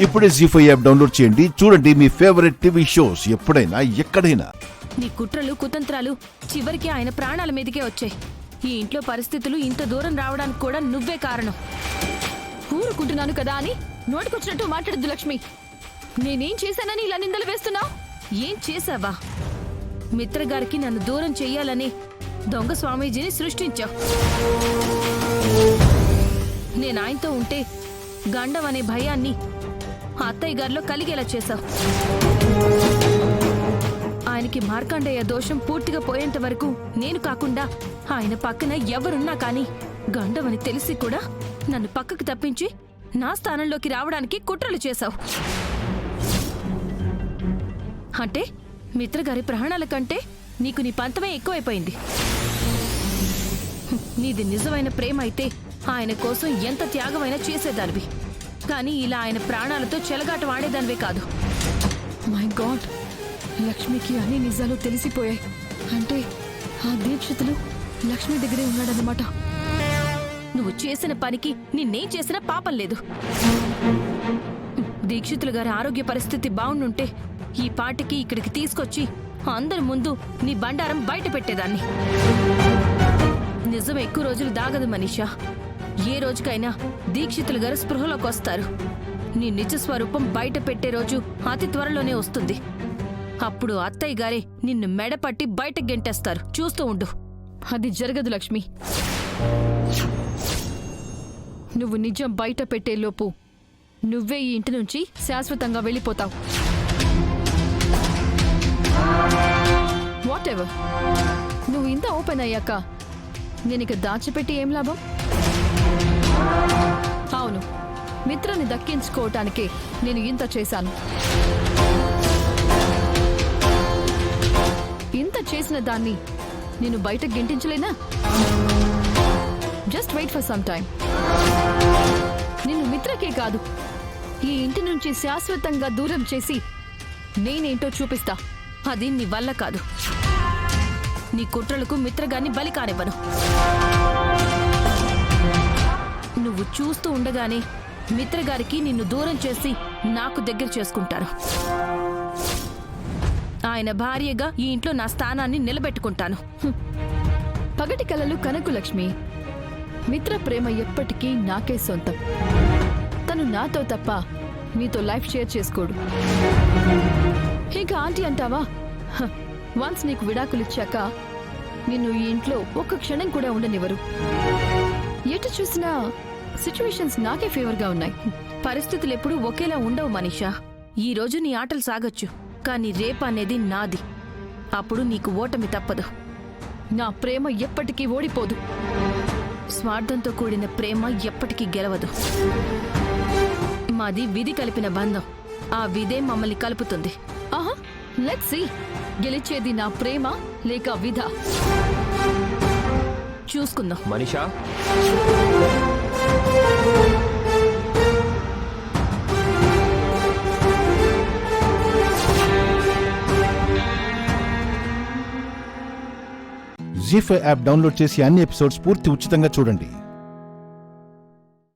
ఇప్పుడే జీ5 app download చేయండి. చూడండి మీ ఫేవరెట్ టీవీ షోస్ ఎప్పుడైనా ఎక్కడైనా. నీ కుట్రలు కుతంత్రాలు చివరికి ఆయన ప్రాణాల మీదకే వచ్చాయి. ఈ ఇంట్లో పరిస్థితులు ఇంత దూరం రావడానికి కూడా నువ్వే కారణం. ఊరుకుంటున్నాను కదా అని నోటికొచ్చినట్టు మాట్లాడద్దు లక్ష్మి. నేనేం చేశానని ఇలా నిందలు వేస్తున్నావు? ఏం చేశావా? మిత్రగారికి నన్ను దూరం చెయ్యాలని దొంగ స్వామీజీని సృష్టించావు. నేను ఆయనతో ఉంటే గండం అనే భయాన్ని అత్తయ్య గారిలో కలిగేలా చేశావు. ఆయనకి మార్కండేయ దోషం పూర్తిగా పోయేంత వరకు నేను కాకుండా ఆయన పక్కన ఎవరున్నా కానీ గండమని తెలిసి కూడా నన్ను పక్కకు తప్పించి నా స్థానంలోకి రావడానికి కుట్రలు చేశావు. అంటే మిత్రగారి ప్రాణాల కంటే నీకు నీ పంతమే ఎక్కువైపోయింది. నీది నిజమైన ప్రేమ అయితే ఆయన కోసం ఎంత త్యాగమైనా చేసేదానివి. కానీ ఇలా ఆయన ప్రాణాలతో చెలగాట వాడేదానివే కాదు. మై గాడ్, లక్ష్మికి అన్ని నిజాలు తెలిసిపోయాయి. అంటే ఆ దీక్షితులు లక్ష్మి దగ్గరే ఉన్నాడన్నమాట. నువ్వు చేసిన పనికి నిన్నేం చేసినా పాపం లేదు. దీక్షితులు గారి ఆరోగ్య పరిస్థితి బాగుండుంటే ఈ పాటికి ఇక్కడికి తీసుకొచ్చి అందరి ముందు నీ బండారం బయట పెట్టేదాన్ని. నిజం ఎక్కువ రోజులు దాగదు మనీషా. ఏ రోజుకైనా దీక్షితులు గారు స్పృహలోకి వస్తారు. నీ నిజ స్వరూపం బయట పెట్టే రోజు అతి త్వరలోనే వస్తుంది. అప్పుడు అత్తయ్య గారే నిన్ను మెడపట్టి బయటకు గెంటేస్తారు. చూస్తూ ఉండు. అది జరగదు లక్ష్మి. నువ్వు నిజం బయట పెట్టేలోపు నువ్వే ఈ ఇంటి నుంచి శాశ్వతంగా వెళ్ళిపోతావు. What ever. నువ్వు ఇంత ఓపెన్ అయ్యాక నేను ఇక దాచిపెట్టి ఏం లాభం? అవును, మిత్రాన్ని దక్కించుకోవటానికే నేను ఇంత చేశాను. ఇంత చేసిన దాన్ని నేను బయట గెంటించలేనా? Just wait for some time. నిన్ను మిత్రకే కాదు, ఈ ఇంటి నుంచి శాశ్వతంగా దూరం చేసి నేనేంటో చూపిస్తా. అది నీ వల్ల కాదు. నీ కుట్రలకు మిత్రగాన్ని బలి కానివ్వను. నువ్వు చూస్తూ ఉండగానే మిత్రగారికి నిన్ను దూరం చేసి నాకు దగ్గర చేసుకుంటాను. ఆయన భార్యగా ఈ ఇంట్లో నా స్థానాన్ని నిలబెట్టుకుంటాను. పగటి కలలు కనకు లక్ష్మి. మిత్ర ప్రేమ ఎప్పటికీ నాకే సొంతం. తను నాతో తప్ప మీతో లైఫ్ షేర్ చేసుకోడు. ఇంకా ఆంటీ అంటావా? వన్స్ నీకు విడాకులిచ్చాక నిన్ను ఈ ఇంట్లో ఒక్క క్షణం కూడా ఉండనివ్వరు. ఎటు చూసినా సిచ్యువేషన్స్ నాకే ఫేవర్గా ఉన్నాయి. పరిస్థితులు ఎప్పుడూ ఒకేలా ఉండవు మనీషా. ఈ రోజు నీ ఆటలు సాగొచ్చు, కానీ రేపు అనేది నాది. అప్పుడు నీకు ఓటమి తప్పదు. నా ప్రేమ ఎప్పటికీ ఓడిపోదు. స్వార్థంతో కూడిన ప్రేమ ఎప్పటికీ గెలవదు. మాది విధి కలిపిన బంధం. ఆ విధే మమ్మల్ని కలుపుతుంది. ఆహా, లెట్స్ సీ. గెలిచేది నా ప్రేమ లేక విధ? చూసుకుందాం. మనీషా, జీ5 యాప్ డౌన్లోడ్ చేసి అన్ని ఎపిసోడ్స్ పూర్తి ఉచితంగా చూడండి.